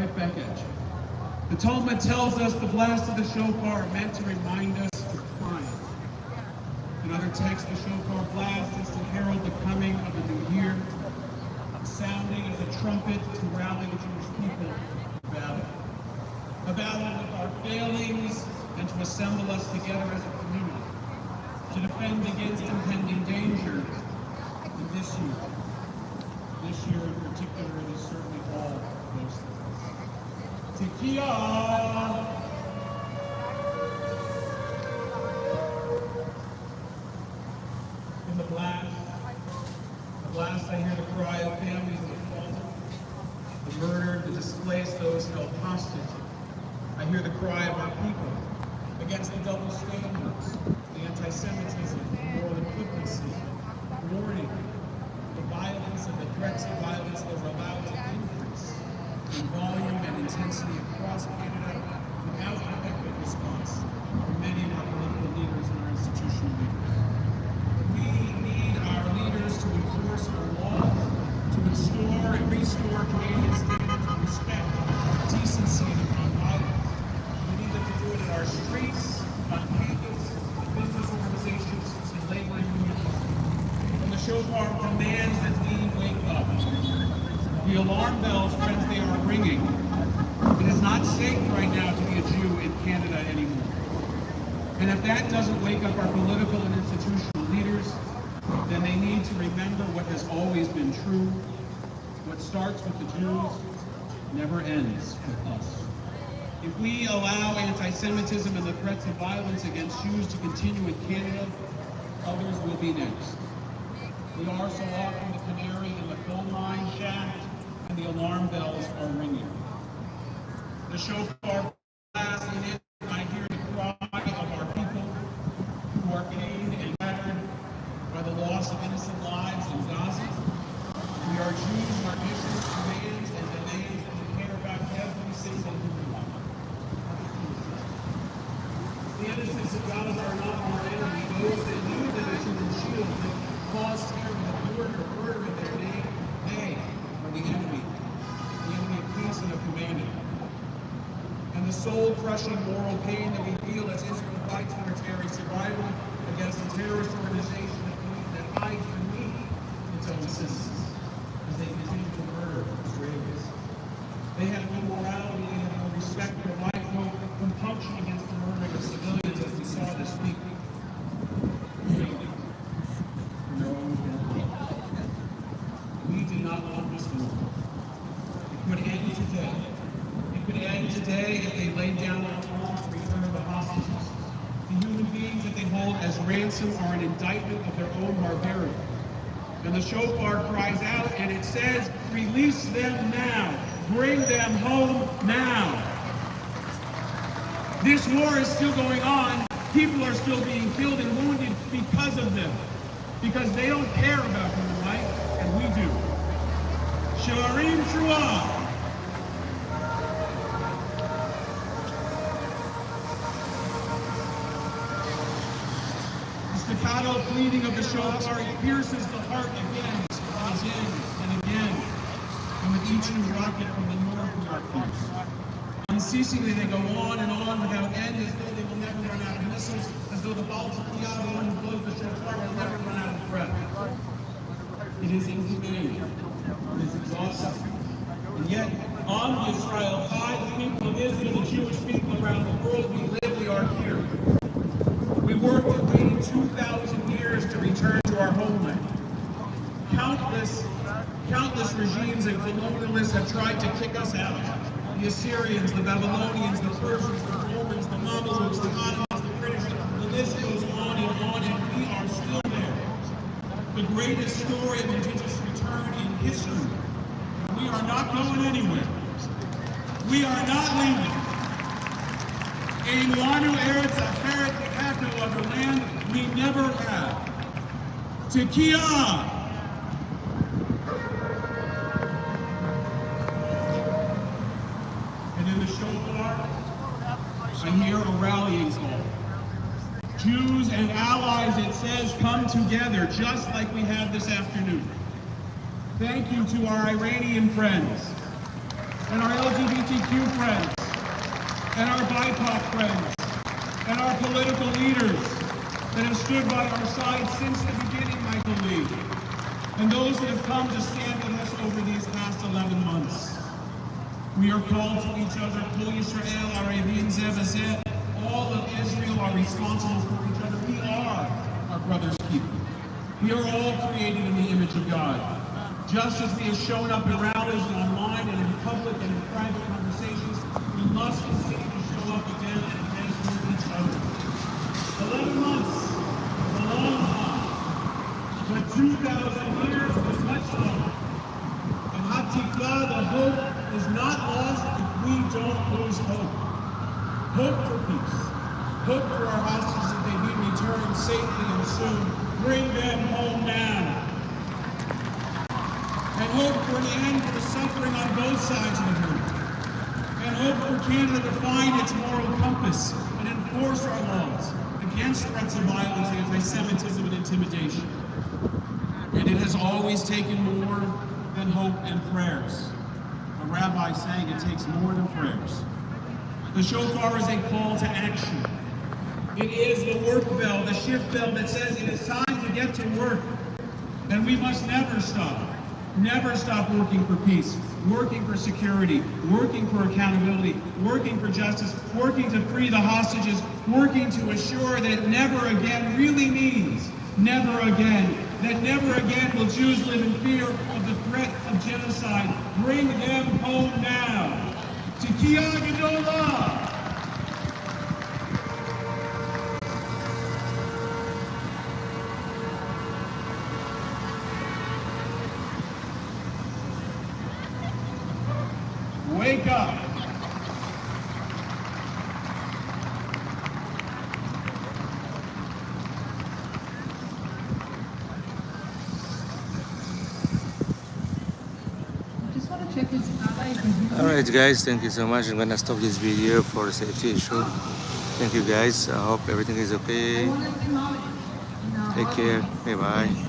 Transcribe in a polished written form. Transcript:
right back at you. The Talmud tells us the blast of the shofar are meant to remind us of triumph. In other texts, the shofar blast is to herald the coming of the new year, sounding as a trumpet to rally the Jewish people to battle. A battle with our failings and to assemble us together as a community, to defend against impending danger in this year. This year in particular is certainly all those things. Tekiah! In the blast I hear the cry of families that have fallen, the murdered, the displaced, those held hostage. I hear the cry of our people against the double standards, the anti-Semitism, the moral equivalency, warning, the violence and the threats of violence that are allowed to increase in volume and intensity across Canada without effective response from many of our political leaders and our institutional leaders. We need our leaders to enforce our laws, to restore and restore Canadian standards of respect, decency, and nonviolence. We need them to do it in our streets, on campus, in business organizations, and labor unions. And the shofar demands that we wake up. The alarm bells, friends, they are ringing. It is not safe right now to be a Jew in Canada anymore. And if that doesn't wake up our political and institutional leaders, then they need to remember what has always been true. What starts with the Jews never ends with us. If we allow anti-Semitism and the threats of violence against Jews to continue in Canada, others will be next. We are so often the canary in the coal mine shaft, and the alarm bells are ringing. The shofar blasts, and in it I hear the cry of our people who are pained and battered by the loss of innocent lives in Gaza. We are Jews, and our mission demands and demands that we care about every single human life. The innocents of Gaza are not our enemy. Those that use them as human shields that cause terror, that murder in their name, they are the enemy of peace and of humanity. And the soul-crushing moral pain that we feel as Israel fights for its very survival against a terrorist organization that hides beneath its own citizens as they continue to murder Israelis. They have no morality, they have no respect for life, no compunction against the murdering of civilians, as we saw this week. We did not want this war. It could end today. It could end today if they laid down their arms to return the hostages. The human beings that they hold as ransom are an indictment of their own barbarity. And the shofar cries out and it says, release them now. Bring them home now. This war is still going on. People are still being killed and wounded because of them. Because they don't care about human life, and we do. Sharim Shua. The staccato pleading of the shofar pierces the heart again and again. And with each new rocket from the north, we are pierced. Unceasingly, they go on and on without end, as though they will never run out of missiles, as though the Baal Tekiah, the one who blows the shofar, will never run out of breath. It is inhumane. It is exhausting. And yet, on Israel, by the people of Israel, the Jewish people around the world, we live, we are here. We worked and waited 2,000 years to return to our homeland. Countless regimes and colonialists have tried to kick us out. The Assyrians, the Babylonians, the Persians, the Romans, the Mamelukes, the Ottomans, the British, the list goes on, and we are still there. The greatest story of indigenous return in history. We are not going anywhere. We are not leaving. Einwanu Eretz Acheret B'Kavno, of a land we never have. Tekiah! And in the shofar, I hear a rallying call. Jews and allies, it says, come together, just like we have this afternoon. Thank you to our Iranian friends. and our LGBTQ friends, and our BIPOC friends, and our political leaders that have stood by our side since the beginning, I believe, and those that have come to stand with us over these past 11 months. We are called to each other. Kol Yisrael, Arevim Zeh B'Zeh. All of Israel are responsible for each other. We are our brother's keeper. We are all created in the image of God. Just as we have shown up in rallies and online and in public and in private conversations, we must continue to show up again and again for each other. 11 months is a long time, but 2,000 years is much longer. And Hatikvah, the hope, is not lost if we don't lose hope. Hope for peace. Hope for our hostages that they be returned safely and soon. Bring them home now. And hope for an end to the suffering on both sides of the border. And hope for Canada to find its moral compass and enforce our laws against threats of violence, anti-Semitism, and intimidation. And it has always taken more than hope and prayers. A rabbi saying it takes more than prayers. The shofar is a call to action. It is the work bell, the shift bell that says it is time to get to work. And we must never stop working for peace, working for security, working for accountability, working for justice, working to free the hostages, working to assure that never again really means never again. That never again will Jews live in fear of the threat of genocide. Bring them home now. Tekiah Gedolah! Wake up! Alright guys, thank you so much. I'm gonna stop this video for safety issue. Thank you guys. I hope everything is okay. Take care. Bye bye.